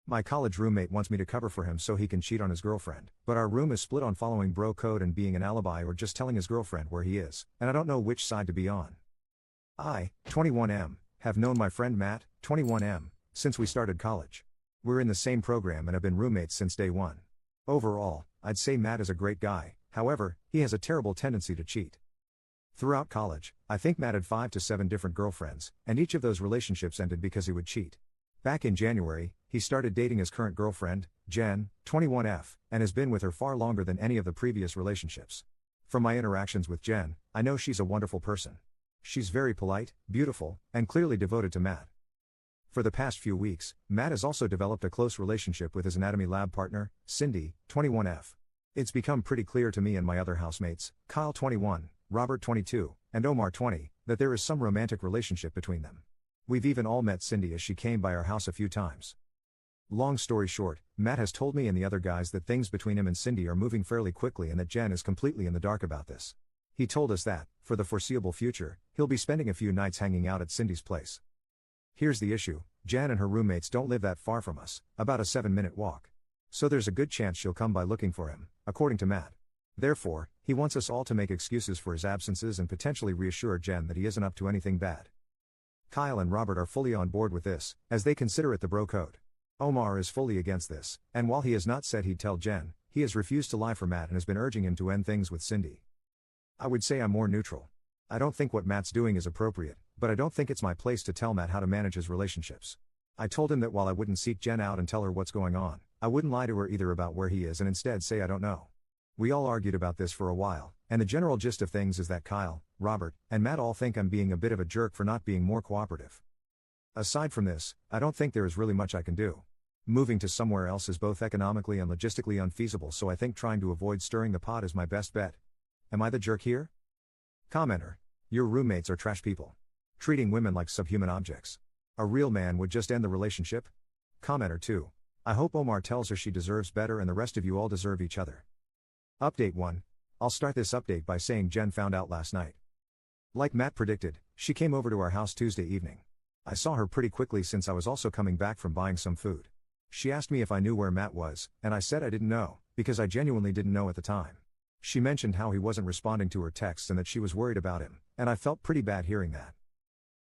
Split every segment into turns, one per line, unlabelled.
My college roommate wants me to cover for him so he can cheat on his girlfriend, but our room is split on following bro code and being an alibi or just telling his girlfriend where he is, and I don't know which side to be on. I, 21M, have known my friend Matt, 21M, since we started college. We're in the same program and have been roommates since day one. Overall, I'd say Matt is a great guy, however, he has a terrible tendency to cheat. Throughout college, I think Matt had 5 to 7 different girlfriends, and each of those relationships ended because he would cheat. Back in January, he started dating his current girlfriend, Jen, 21F, and has been with her far longer than any of the previous relationships. From my interactions with Jen, I know she's a wonderful person. She's very polite, beautiful, and clearly devoted to Matt. For the past few weeks, Matt has also developed a close relationship with his anatomy lab partner, Cindy, 21F. It's become pretty clear to me and my other housemates, Kyle 21, Robert 22, and Omar 20, that there is some romantic relationship between them. We've even all met Cindy as she came by our house a few times. Long story short, Matt has told me and the other guys that things between him and Cindy are moving fairly quickly and that Jen is completely in the dark about this. He told us that, for the foreseeable future, he'll be spending a few nights hanging out at Cindy's place. Here's the issue, Jen and her roommates don't live that far from us, about a 7-minute walk. So there's a good chance she'll come by looking for him, according to Matt. Therefore, he wants us all to make excuses for his absences and potentially reassure Jen that he isn't up to anything bad. Kyle and Robert are fully on board with this, as they consider it the bro code. Omar is fully against this, and while he has not said he'd tell Jen, he has refused to lie for Matt and has been urging him to end things with Cindy. I would say I'm more neutral. I don't think what Matt's doing is appropriate, but I don't think it's my place to tell Matt how to manage his relationships. I told him that while I wouldn't seek Jen out and tell her what's going on, I wouldn't lie to her either about where he is and instead say I don't know. We all argued about this for a while, and the general gist of things is that Kyle, Robert, and Matt all think I'm being a bit of a jerk for not being more cooperative. Aside from this, I don't think there is really much I can do. Moving to somewhere else is both economically and logistically unfeasible, so I think trying to avoid stirring the pot is my best bet. Am I the jerk here? Commenter. Your roommates are trash people. Treating women like subhuman objects. A real man would just end the relationship? Commenter 2. I hope Omar tells her she deserves better and the rest of you all deserve each other. Update 1. I'll start this update by saying Jen found out last night. Like Matt predicted, she came over to our house Tuesday evening. I saw her pretty quickly since I was also coming back from buying some food. She asked me if I knew where Matt was, and I said I didn't know, because I genuinely didn't know at the time. She mentioned how he wasn't responding to her texts and that she was worried about him, and I felt pretty bad hearing that.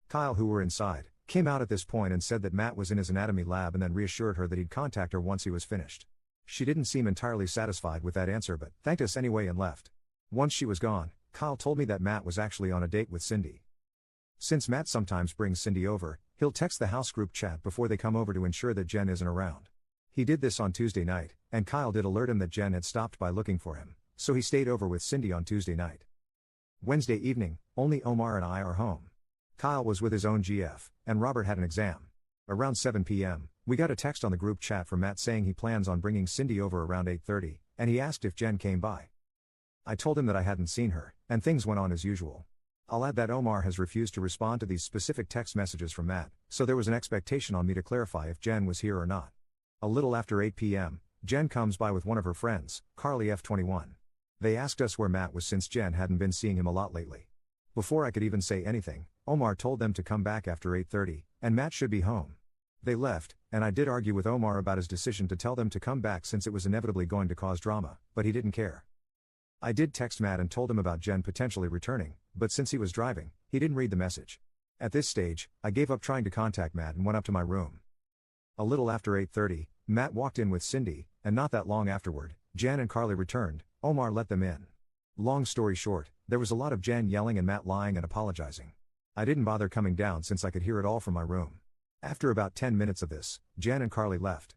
Kyle, who were inside, came out at this point and said that Matt was in his anatomy lab and then reassured her that he'd contact her once he was finished. She didn't seem entirely satisfied with that answer but thanked us anyway and left. Once she was gone, Kyle told me that Matt was actually on a date with Cindy. Since Matt sometimes brings Cindy over, he'll text the house group chat before they come over to ensure that Jen isn't around. He did this on Tuesday night, and Kyle did alert him that Jen had stopped by looking for him, so he stayed over with Cindy on Tuesday night. Wednesday evening, only Omar and I are home. Kyle was with his own GF, and Robert had an exam. Around 7 p.m., we got a text on the group chat from Matt saying he plans on bringing Cindy over around 8:30, and he asked if Jen came by. I told him that I hadn't seen her, and things went on as usual. I'll add that Omar has refused to respond to these specific text messages from Matt, so there was an expectation on me to clarify if Jen was here or not. A little after 8 p.m., Jen comes by with one of her friends, Carly F21. They asked us where Matt was since Jen hadn't been seeing him a lot lately. Before I could even say anything, Omar told them to come back after 8:30, and Matt should be home. They left, and I did argue with Omar about his decision to tell them to come back since it was inevitably going to cause drama, but he didn't care. I did text Matt and told him about Jen potentially returning, but since he was driving, he didn't read the message. At this stage, I gave up trying to contact Matt and went up to my room. A little after 8:30, Matt walked in with Cindy, and not that long afterward, Jen and Carly returned. Omar let them in. Long story short, there was a lot of Jen yelling and Matt lying and apologizing. I didn't bother coming down since I could hear it all from my room. After about 10 minutes of this, Jen and Carly left.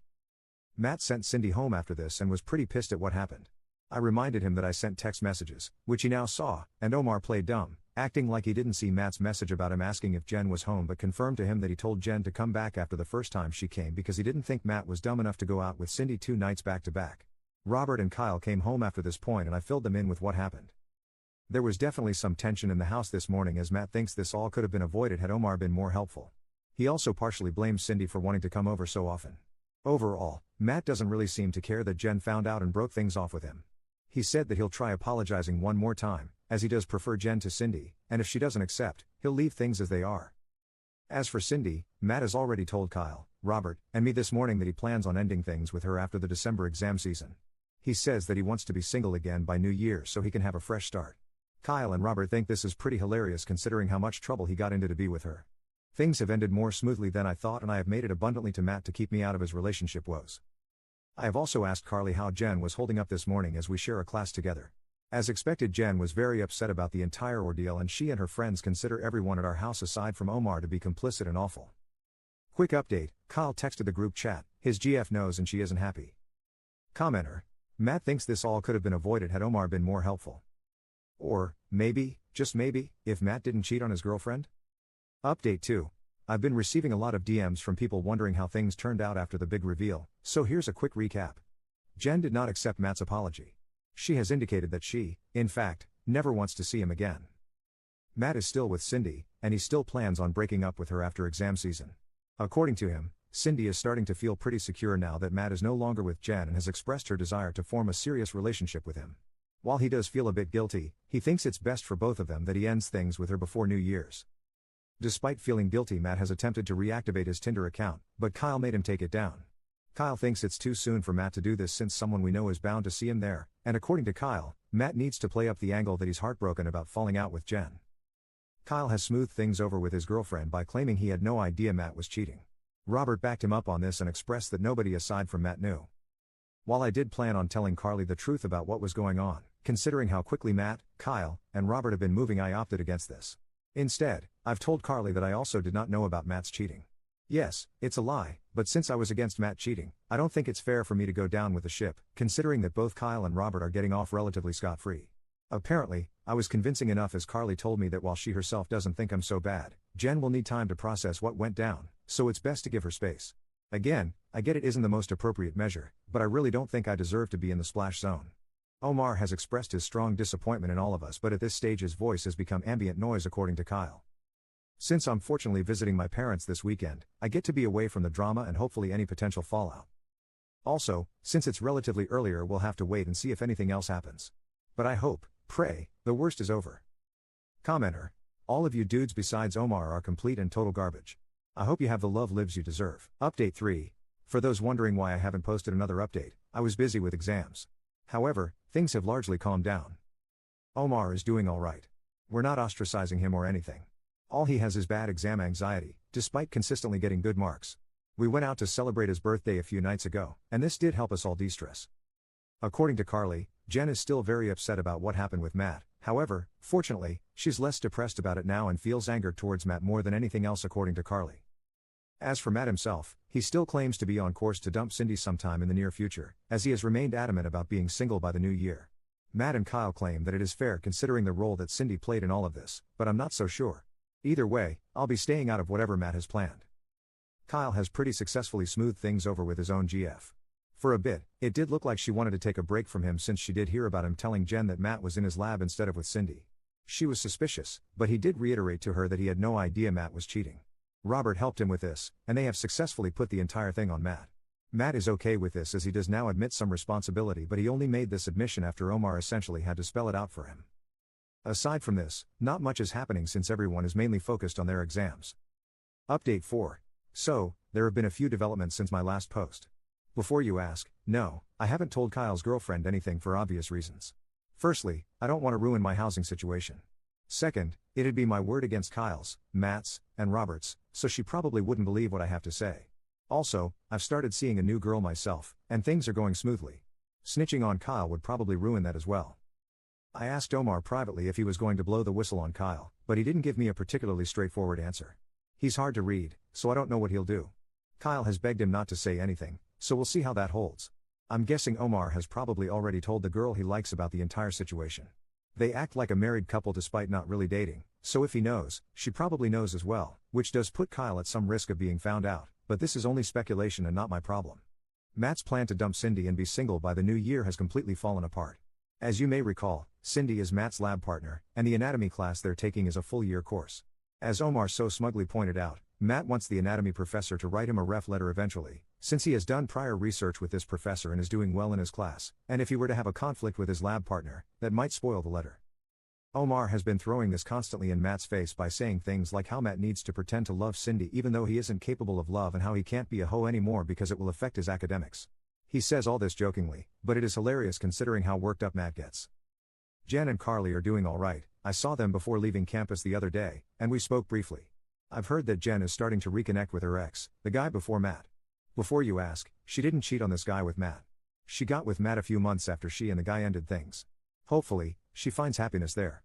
Matt sent Cindy home after this and was pretty pissed at what happened. I reminded him that I sent text messages, which he now saw, and Omar played dumb, acting like he didn't see Matt's message about him asking if Jen was home but confirmed to him that he told Jen to come back after the first time she came because he didn't think Matt was dumb enough to go out with Cindy 2 nights back to back. Robert and Kyle came home after this point and I filled them in with what happened. There was definitely some tension in the house this morning as Matt thinks this all could have been avoided had Omar been more helpful. He also partially blames Cindy for wanting to come over so often. Overall, Matt doesn't really seem to care that Jen found out and broke things off with him. He said that he'll try apologizing one more time, as he does prefer Jen to Cindy, and if she doesn't accept, he'll leave things as they are. As for Cindy, Matt has already told Kyle, Robert, and me this morning that he plans on ending things with her after the December exam season. He says that he wants to be single again by New Year so he can have a fresh start. Kyle and Robert think this is pretty hilarious considering how much trouble he got into to be with her. Things have ended more smoothly than I thought, and I have made it abundantly to Matt to keep me out of his relationship woes. I have also asked Carly how Jen was holding up this morning as we share a class together. As expected, Jen was very upset about the entire ordeal, and she and her friends consider everyone at our house aside from Omar to be complicit and awful. Quick update, Kyle texted the group chat, his GF knows and she isn't happy. Commenter: Matt thinks this all could have been avoided had Omar been more helpful. Or, maybe, just maybe, if Matt didn't cheat on his girlfriend? Update 2. I've been receiving a lot of DMs from people wondering how things turned out after the big reveal, so here's a quick recap. Jen did not accept Matt's apology. She has indicated that she, in fact, never wants to see him again. Matt is still with Cindy, and he still plans on breaking up with her after exam season. According to him, Cindy is starting to feel pretty secure now that Matt is no longer with Jen and has expressed her desire to form a serious relationship with him. While he does feel a bit guilty, he thinks it's best for both of them that he ends things with her before New Year's. Despite feeling guilty, Matt has attempted to reactivate his Tinder account, but Kyle made him take it down. Kyle thinks it's too soon for Matt to do this since someone we know is bound to see him there, and according to Kyle, Matt needs to play up the angle that he's heartbroken about falling out with Jen. Kyle has smoothed things over with his girlfriend by claiming he had no idea Matt was cheating. Robert backed him up on this and expressed that nobody aside from Matt knew. While I did plan on telling Carly the truth about what was going on, considering how quickly Matt, Kyle, and Robert have been moving, I opted against this. Instead, I've told Carly that I also did not know about Matt's cheating. Yes, it's a lie, but since I was against Matt cheating, I don't think it's fair for me to go down with the ship, considering that both Kyle and Robert are getting off relatively scot-free. Apparently, I was convincing enough, as Carly told me that while she herself doesn't think I'm so bad, Jen will need time to process what went down, so it's best to give her space. Again, I get it isn't the most appropriate measure, but I really don't think I deserve to be in the splash zone. Omar has expressed his strong disappointment in all of us, but at this stage his voice has become ambient noise, according to Kyle. Since I'm fortunately visiting my parents this weekend, I get to be away from the drama and hopefully any potential fallout. Also, since it's relatively earlier, we'll have to wait and see if anything else happens. But I hope, pray, the worst is over. Commenter: all of you dudes besides Omar are complete and total garbage. I hope you have the love lives you deserve. Update 3. For those wondering why I haven't posted another update, I was busy with exams. However, things have largely calmed down. Omar is doing alright. We're not ostracizing him or anything. All he has is bad exam anxiety, despite consistently getting good marks. We went out to celebrate his birthday a few nights ago, and this did help us all de-stress. According to Carly, Jen is still very upset about what happened with Matt. However, fortunately, she's less depressed about it now and feels anger towards Matt more than anything else, according to Carly. As for Matt himself, he still claims to be on course to dump Cindy sometime in the near future, as he has remained adamant about being single by the new year. Matt and Kyle claim that it is fair considering the role that Cindy played in all of this, but I'm not so sure. Either way, I'll be staying out of whatever Matt has planned. Kyle has pretty successfully smoothed things over with his own GF. For a bit, it did look like she wanted to take a break from him since she did hear about him telling Jen that Matt was in his lab instead of with Cindy. She was suspicious, but he did reiterate to her that he had no idea Matt was cheating. Robert helped him with this, and they have successfully put the entire thing on Matt. Matt is okay with this as he does now admit some responsibility, but he only made this admission after Omar essentially had to spell it out for him. Aside from this, not much is happening since everyone is mainly focused on their exams. Update 4. So, there have been a few developments since my last post. Before you ask, no, I haven't told Kyle's girlfriend anything for obvious reasons. Firstly, I don't want to ruin my housing situation. Second, it'd be my word against Kyle's, Matt's, and Robert's, so she probably wouldn't believe what I have to say. Also, I've started seeing a new girl myself, and things are going smoothly. Snitching on Kyle would probably ruin that as well. I asked Omar privately if he was going to blow the whistle on Kyle, but he didn't give me a particularly straightforward answer. He's hard to read, so I don't know what he'll do. Kyle has begged him not to say anything, so we'll see how that holds. I'm guessing Omar has probably already told the girl he likes about the entire situation. They act like a married couple despite not really dating, so if he knows, she probably knows as well, which does put Kyle at some risk of being found out, but this is only speculation and not my problem. Matt's plan to dump Cindy and be single by the new year has completely fallen apart. As you may recall, Cindy is Matt's lab partner, and the anatomy class they're taking is a full-year course. As Omar so smugly pointed out, Matt wants the anatomy professor to write him a ref letter eventually, since he has done prior research with this professor and is doing well in his class, and if he were to have a conflict with his lab partner, that might spoil the letter. Omar has been throwing this constantly in Matt's face by saying things like how Matt needs to pretend to love Cindy even though he isn't capable of love and how he can't be a hoe anymore because it will affect his academics. He says all this jokingly, but it is hilarious considering how worked up Matt gets. Jen and Carly are doing alright. I saw them before leaving campus the other day, and we spoke briefly. I've heard that Jen is starting to reconnect with her ex, the guy before Matt. Before you ask, she didn't cheat on this guy with Matt. She got with Matt a few months after she and the guy ended things. Hopefully, she finds happiness there.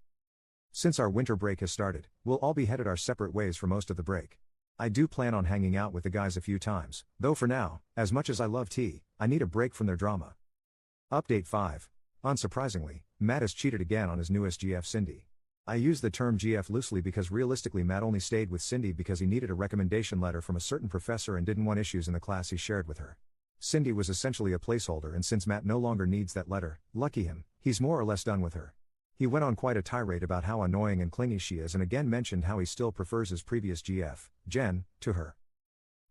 Since our winter break has started, we'll all be headed our separate ways for most of the break. I do plan on hanging out with the guys a few times, though for now, as much as I love tea, I need a break from their drama. Update 5. Unsurprisingly, Matt has cheated again on his newest GF Cindy. I use the term GF loosely because realistically Matt only stayed with Cindy because he needed a recommendation letter from a certain professor and didn't want issues in the class he shared with her. Cindy was essentially a placeholder, and since Matt no longer needs that letter, lucky him, he's more or less done with her. He went on quite a tirade about how annoying and clingy she is and again mentioned how he still prefers his previous GF, Jen, to her.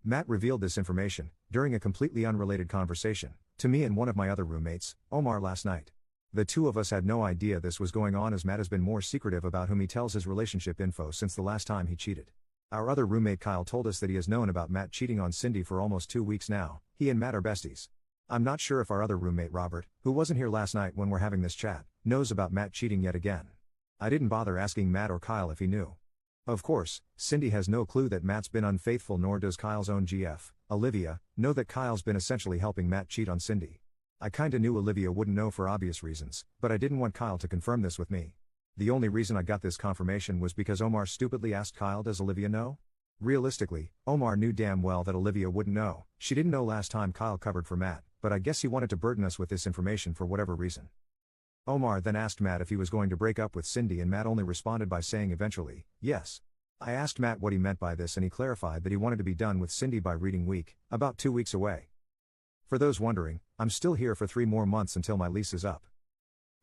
Matt revealed this information, during a completely unrelated conversation, to me and one of my other roommates, Omar, last night. The two of us had no idea this was going on as Matt has been more secretive about whom he tells his relationship info since the last time he cheated. Our other roommate Kyle told us that he has known about Matt cheating on Cindy for almost 2 weeks now. He and Matt are besties. I'm not sure if our other roommate Robert, who wasn't here last night when we're having this chat, knows about Matt cheating yet again. I didn't bother asking Matt or Kyle if he knew. Of course, Cindy has no clue that Matt's been unfaithful, nor does Kyle's own GF, Olivia, know that Kyle's been essentially helping Matt cheat on Cindy. I kinda knew Olivia wouldn't know for obvious reasons, but I didn't want Kyle to confirm this with me. The only reason I got this confirmation was because Omar stupidly asked Kyle, does Olivia know? Realistically, Omar knew damn well that Olivia wouldn't know. She didn't know last time Kyle covered for Matt, but I guess he wanted to burden us with this information for whatever reason. Omar then asked Matt if he was going to break up with Cindy, and Matt only responded by saying eventually, yes. I asked Matt what he meant by this, and he clarified that he wanted to be done with Cindy by reading week, about 2 weeks away. For those wondering, I'm still here for 3 more months until my lease is up.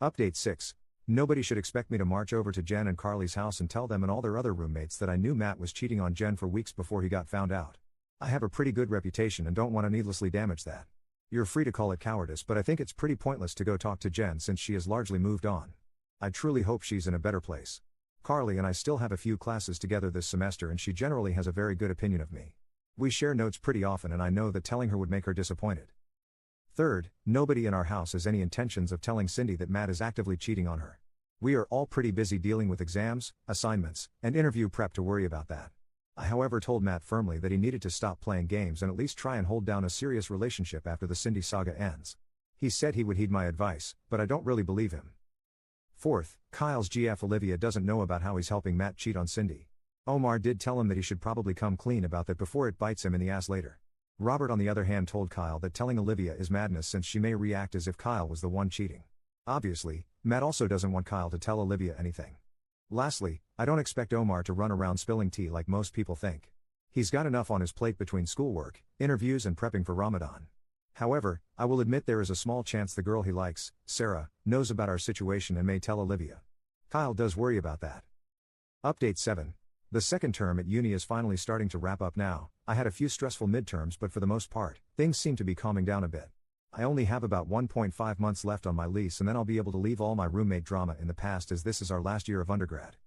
Update 6. Nobody should expect me to march over to Jen and Carly's house and tell them and all their other roommates that I knew Matt was cheating on Jen for weeks before he got found out. I have a pretty good reputation and don't want to needlessly damage that. You're free to call it cowardice, but I think it's pretty pointless to go talk to Jen since she has largely moved on. I truly hope she's in a better place. Carly and I still have a few classes together this semester and she generally has a very good opinion of me. We share notes pretty often and I know that telling her would make her disappointed. Third, nobody in our house has any intentions of telling Cindy that Matt is actively cheating on her. We are all pretty busy dealing with exams, assignments, and interview prep to worry about that. I however told Matt firmly that he needed to stop playing games and at least try and hold down a serious relationship after the Cindy saga ends. He said he would heed my advice, but I don't really believe him. Fourth, Kyle's GF Olivia doesn't know about how he's helping Matt cheat on Cindy. Omar did tell him that he should probably come clean about that before it bites him in the ass later. Robert on the other hand told Kyle that telling Olivia is madness since she may react as if Kyle was the one cheating. Obviously, Matt also doesn't want Kyle to tell Olivia anything. Lastly, I don't expect Omar to run around spilling tea like most people think. He's got enough on his plate between schoolwork, interviews and prepping for Ramadan. However, I will admit there is a small chance the girl he likes, Sarah, knows about our situation and may tell Olivia. Kyle does worry about that. Update 7. The second term at uni is finally starting to wrap up now. I had a few stressful midterms, but for the most part, things seem to be calming down a bit. I only have about 1.5 months left on my lease and then I'll be able to leave all my roommate drama in the past as this is our last year of undergrad.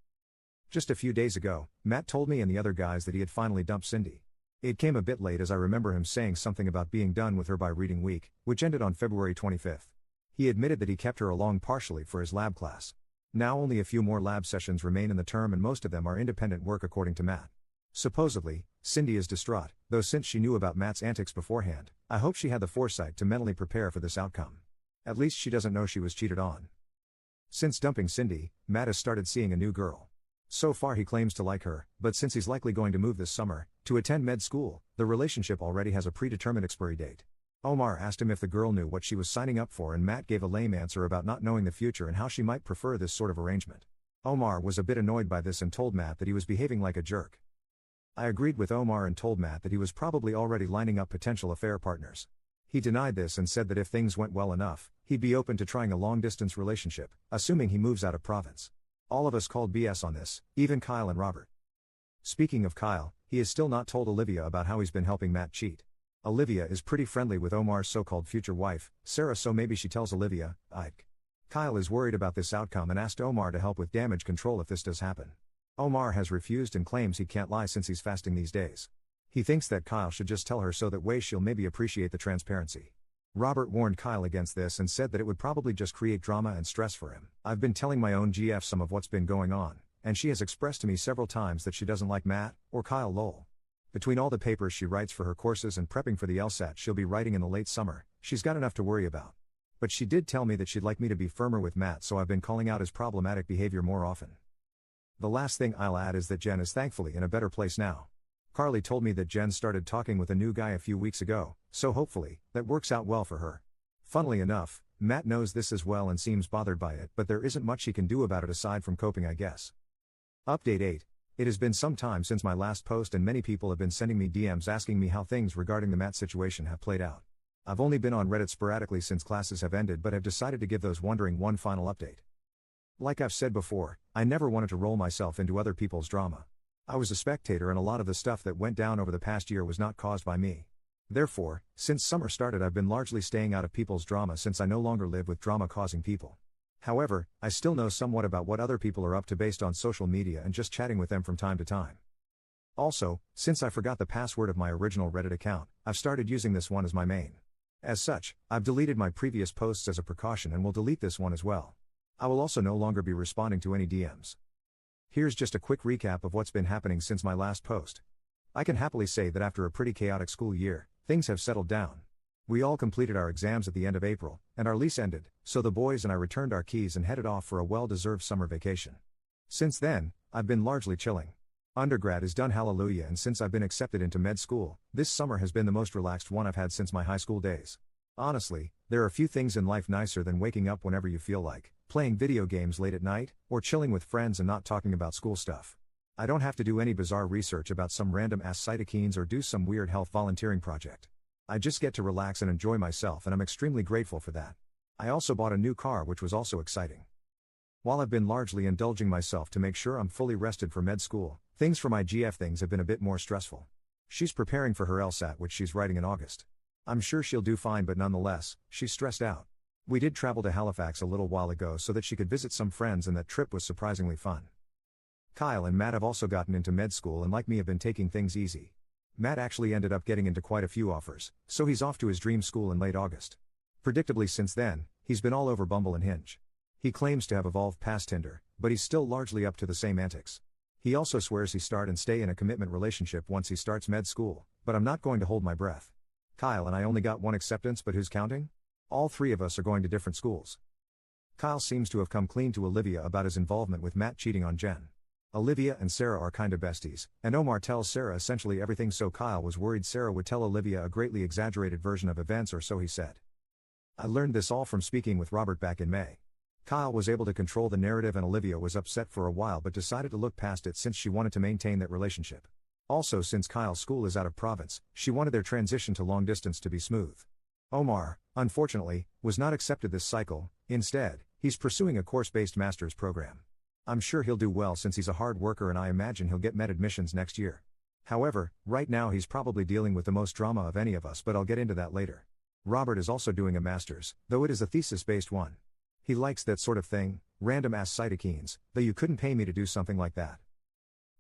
Just a few days ago, Matt told me and the other guys that he had finally dumped Cindy. It came a bit late as I remember him saying something about being done with her by reading week, which ended on February 25th. He admitted that he kept her along partially for his lab class. Now only a few more lab sessions remain in the term and most of them are independent work according to Matt. Supposedly, Cindy is distraught, though since she knew about Matt's antics beforehand, I hope she had the foresight to mentally prepare for this outcome. At least she doesn't know she was cheated on. Since dumping Cindy, Matt has started seeing a new girl. So far he claims to like her, but since he's likely going to move this summer, to attend med school, the relationship already has a predetermined expiry date. Omar asked him if the girl knew what she was signing up for and Matt gave a lame answer about not knowing the future and how she might prefer this sort of arrangement. Omar was a bit annoyed by this and told Matt that he was behaving like a jerk. I agreed with Omar and told Matt that he was probably already lining up potential affair partners. He denied this and said that if things went well enough, he'd be open to trying a long-distance relationship, assuming he moves out of province. All of us called BS on this, even Kyle and Robert. Speaking of Kyle, he has still not told Olivia about how he's been helping Matt cheat. Olivia is pretty friendly with Omar's so-called future wife, Sarah, so maybe she tells Olivia, Ike. Kyle is worried about this outcome and asked Omar to help with damage control if this does happen. Omar has refused and claims he can't lie since he's fasting these days. He thinks that Kyle should just tell her so that way she'll maybe appreciate the transparency. Robert warned Kyle against this and said that it would probably just create drama and stress for him. I've been telling my own GF some of what's been going on, and she has expressed to me several times that she doesn't like Matt, or Kyle lol. Between all the papers she writes for her courses and prepping for the LSAT she'll be writing in the late summer, she's got enough to worry about. But she did tell me that she'd like me to be firmer with Matt, so I've been calling out his problematic behavior more often. The last thing I'll add is that Jen is thankfully in a better place now. Carly told me that Jen started talking with a new guy a few weeks ago, so hopefully, that works out well for her. Funnily enough, Matt knows this as well and seems bothered by it, but there isn't much he can do about it aside from coping, I guess. Update 8. It has been some time since my last post and many people have been sending me DMs asking me how things regarding the Matt situation have played out. I've only been on Reddit sporadically since classes have ended, but have decided to give those wondering one final update. Like I've said before, I never wanted to roll myself into other people's drama. I was a spectator and a lot of the stuff that went down over the past year was not caused by me. Therefore, since summer started I've been largely staying out of people's drama since I no longer live with drama-causing people. However, I still know somewhat about what other people are up to based on social media and just chatting with them from time to time. Also, since I forgot the password of my original Reddit account, I've started using this one as my main. As such, I've deleted my previous posts as a precaution and will delete this one as well. I will also no longer be responding to any DMs. Here's just a quick recap of what's been happening since my last post. I can happily say that after a pretty chaotic school year, things have settled down. We all completed our exams at the end of April, and our lease ended, so the boys and I returned our keys and headed off for a well-deserved summer vacation. Since then, I've been largely chilling. Undergrad is done, hallelujah, and since I've been accepted into med school, this summer has been the most relaxed one I've had since my high school days. Honestly, there are few things in life nicer than waking up whenever you feel like, playing video games late at night, or chilling with friends and not talking about school stuff. I don't have to do any bizarre research about some random ass cytokines or do some weird health volunteering project. I just get to relax and enjoy myself, and I'm extremely grateful for that. I also bought a new car, which was also exciting. While I've been largely indulging myself to make sure I'm fully rested for med school, things for my GF things have been a bit more stressful. She's preparing for her LSAT, which she's writing in August. I'm sure she'll do fine, but nonetheless, she's stressed out. We did travel to Halifax a little while ago so that she could visit some friends, and that trip was surprisingly fun. Kyle and Matt have also gotten into med school and like me have been taking things easy. Matt actually ended up getting into quite a few offers, so he's off to his dream school in late August. Predictably since then, he's been all over Bumble and Hinge. He claims to have evolved past Tinder, but he's still largely up to the same antics. He also swears he start and stay in a commitment relationship once he starts med school, but I'm not going to hold my breath. Kyle and I only got one acceptance, but who's counting? All three of us are going to different schools. Kyle seems to have come clean to Olivia about his involvement with Matt cheating on Jen. Olivia and Sarah are kinda besties, and Omar tells Sarah essentially everything, so Kyle was worried Sarah would tell Olivia a greatly exaggerated version of events, or so he said. I learned this all from speaking with Robert back in May. Kyle was able to control the narrative and Olivia was upset for a while but decided to look past it since she wanted to maintain that relationship. Also, since Kyle's school is out of province, she wanted their transition to long distance to be smooth. Omar, unfortunately, was not accepted this cycle. Instead, he's pursuing a course-based master's program. I'm sure he'll do well since he's a hard worker, and I imagine he'll get med admissions next year. However, right now he's probably dealing with the most drama of any of us, but I'll get into that later. Robert is also doing a master's, though it is a thesis-based one. He likes that sort of thing, random ass cytokines, though you couldn't pay me to do something like that.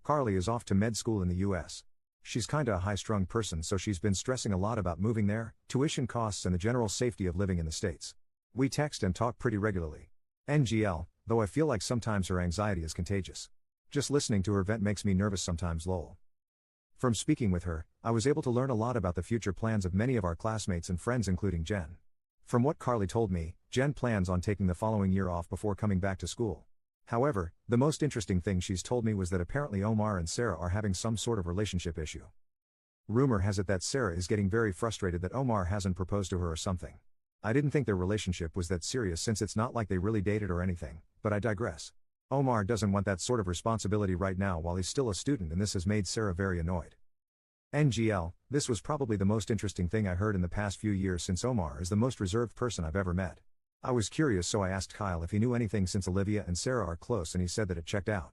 Carly is off to med school in the US. She's kinda a high-strung person, so she's been stressing a lot about moving there, tuition costs and the general safety of living in the States. We text and talk pretty regularly. NGL, though I feel like sometimes her anxiety is contagious. Just listening to her vent makes me nervous sometimes, lol. From speaking with her, I was able to learn a lot about the future plans of many of our classmates and friends, including Jen. From what Carly told me, Jen plans on taking the following year off before coming back to school. However, the most interesting thing she's told me was that apparently Omar and Sarah are having some sort of relationship issue. Rumor has it that Sarah is getting very frustrated that Omar hasn't proposed to her or something. I didn't think their relationship was that serious since it's not like they really dated or anything, but I digress. Omar doesn't want that sort of responsibility right now while he's still a student, and this has made Sarah very annoyed. NGL, this was probably the most interesting thing I heard in the past few years since Omar is the most reserved person I've ever met. I was curious, so I asked Kyle if he knew anything since Olivia and Sarah are close, and he said that it checked out.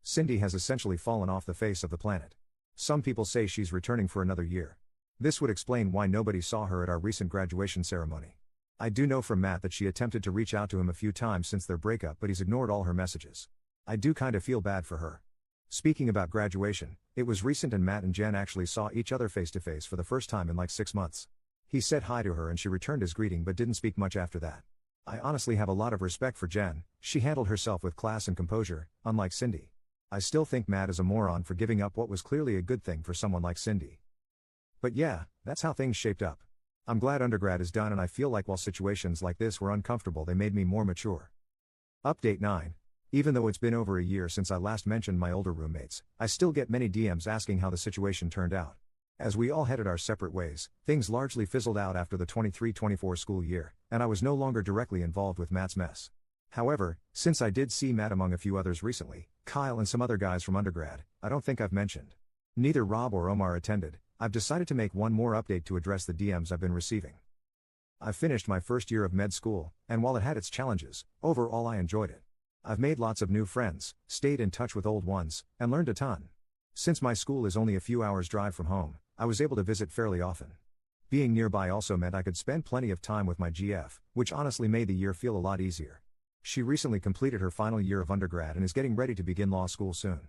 Cindy has essentially fallen off the face of the planet. Some people say she's returning for another year. This would explain why nobody saw her at our recent graduation ceremony. I do know from Matt that she attempted to reach out to him a few times since their breakup, but he's ignored all her messages. I do kinda feel bad for her. Speaking about graduation, it was recent and Matt and Jen actually saw each other face to face for the first time in like 6 months. He said hi to her and she returned his greeting but didn't speak much after that. I honestly have a lot of respect for Jen. She handled herself with class and composure, unlike Cindy. I still think Matt is a moron for giving up what was clearly a good thing for someone like Cindy. But yeah, that's how things shaped up. I'm glad undergrad is done and I feel like while situations like this were uncomfortable they made me more mature. Update 9. Even though it's been over a year since I last mentioned my older roommates, I still get many DMs asking how the situation turned out. As we all headed our separate ways, things largely fizzled out after the 23-24 school year, and I was no longer directly involved with Matt's mess. However, since I did see Matt among a few others recently, Kyle and some other guys from undergrad, I don't think I've mentioned. Neither Rob or Omar attended. I've decided to make one more update to address the DMs I've been receiving. I've finished my first year of med school, and while it had its challenges, overall I enjoyed it. I've made lots of new friends, stayed in touch with old ones, and learned a ton. Since my school is only a few hours' drive from home, I was able to visit fairly often. Being nearby also meant I could spend plenty of time with my GF, which honestly made the year feel a lot easier. She recently completed her final year of undergrad and is getting ready to begin law school soon.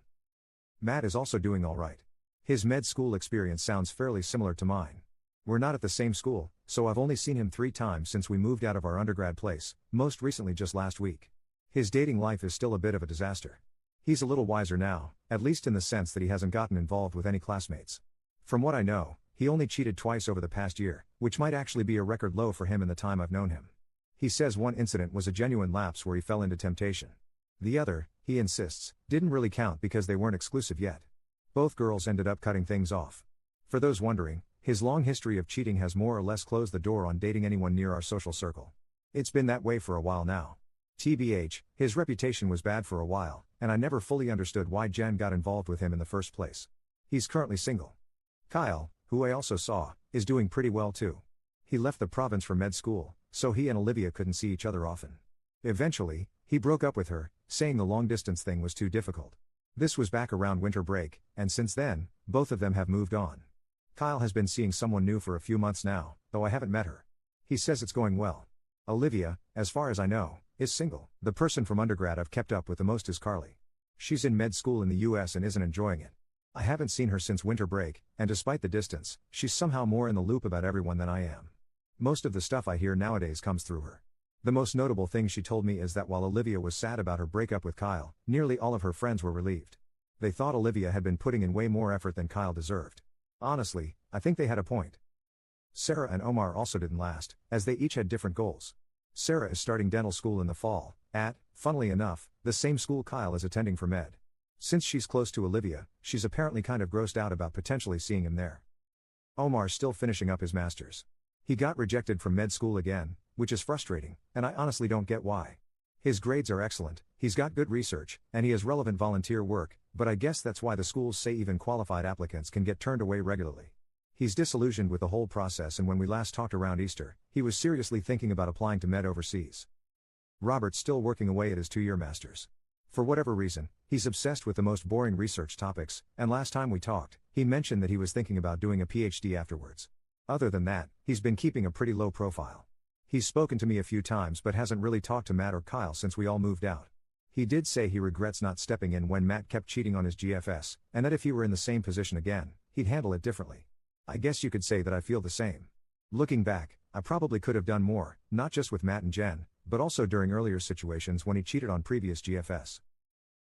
Matt is also doing alright. His med school experience sounds fairly similar to mine. We're not at the same school, so I've only seen him 3 times since we moved out of our undergrad place, most recently just last week. His dating life is still a bit of a disaster. He's a little wiser now, at least in the sense that he hasn't gotten involved with any classmates. From what I know, he only cheated twice over the past year, which might actually be a record low for him in the time I've known him. He says one incident was a genuine lapse where he fell into temptation. The other, he insists, didn't really count because they weren't exclusive yet. Both girls ended up cutting things off. For those wondering, his long history of cheating has more or less closed the door on dating anyone near our social circle. It's been that way for a while now. TBH, his reputation was bad for a while, and I never fully understood why Jen got involved with him in the first place. He's currently single. Kyle, who I also saw, is doing pretty well too. He left the province for med school, so he and Olivia couldn't see each other often. Eventually, he broke up with her, saying the long-distance thing was too difficult. This was back around winter break, and since then, both of them have moved on. Kyle has been seeing someone new for a few months now, though I haven't met her. He says it's going well. Olivia, as far as I know, is single. The person from undergrad I've kept up with the most is Carly. She's in med school in the US and isn't enjoying it. I haven't seen her since winter break, and despite the distance, she's somehow more in the loop about everyone than I am. Most of the stuff I hear nowadays comes through her. The most notable thing she told me is that while Olivia was sad about her breakup with Kyle, nearly all of her friends were relieved. They thought Olivia had been putting in way more effort than Kyle deserved. Honestly, I think they had a point. Sarah and Omar also didn't last, as they each had different goals. Sarah is starting dental school in the fall, at, funnily enough, the same school Kyle is attending for med. Since she's close to Olivia, she's apparently kind of grossed out about potentially seeing him there. Omar's still finishing up his master's. He got rejected from med school again, which is frustrating, and I honestly don't get why. His grades are excellent, he's got good research, and he has relevant volunteer work, but I guess that's why the schools say even qualified applicants can get turned away regularly. He's disillusioned with the whole process, and when we last talked around Easter, he was seriously thinking about applying to med overseas. Robert's still working away at his 2-year master's. For whatever reason, he's obsessed with the most boring research topics, and last time we talked, he mentioned that he was thinking about doing a PhD afterwards. Other than that, he's been keeping a pretty low profile. He's spoken to me a few times but hasn't really talked to Matt or Kyle since we all moved out. He did say he regrets not stepping in when Matt kept cheating on his GFS, and that if he were in the same position again, he'd handle it differently. I guess you could say that I feel the same. Looking back, I probably could have done more, not just with Matt and Jen, but also during earlier situations when he cheated on previous GFS.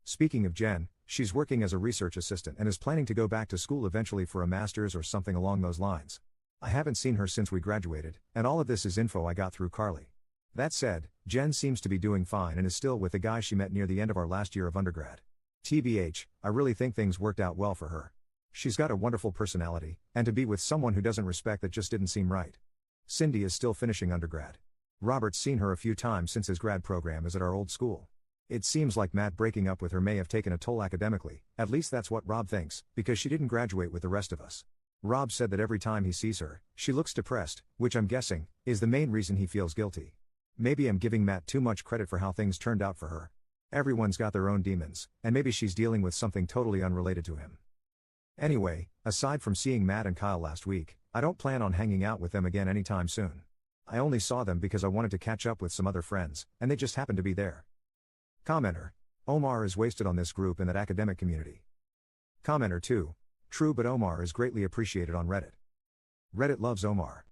Speaking of Jen, she's working as a research assistant and is planning to go back to school eventually for a master's or something along those lines. I haven't seen her since we graduated, and all of this is info I got through Carly. That said, Jen seems to be doing fine and is still with the guy she met near the end of our last year of undergrad. TBH, I really think things worked out well for her. She's got a wonderful personality, and to be with someone who doesn't respect that just didn't seem right. Cindy is still finishing undergrad. Robert's seen her a few times since his grad program is at our old school. It seems like Matt breaking up with her may have taken a toll academically, at least that's what Rob thinks, because she didn't graduate with the rest of us. Rob said that every time he sees her, she looks depressed, which I'm guessing is the main reason he feels guilty. Maybe I'm giving Matt too much credit for how things turned out for her. Everyone's got their own demons, and maybe she's dealing with something totally unrelated to him. Anyway, aside from seeing Matt and Kyle last week, I don't plan on hanging out with them again anytime soon. I only saw them because I wanted to catch up with some other friends, and they just happened to be there. Commenter. Omar is wasted on this group in that academic community. Commenter 2. True, but Omar is greatly appreciated on Reddit. Reddit loves Omar.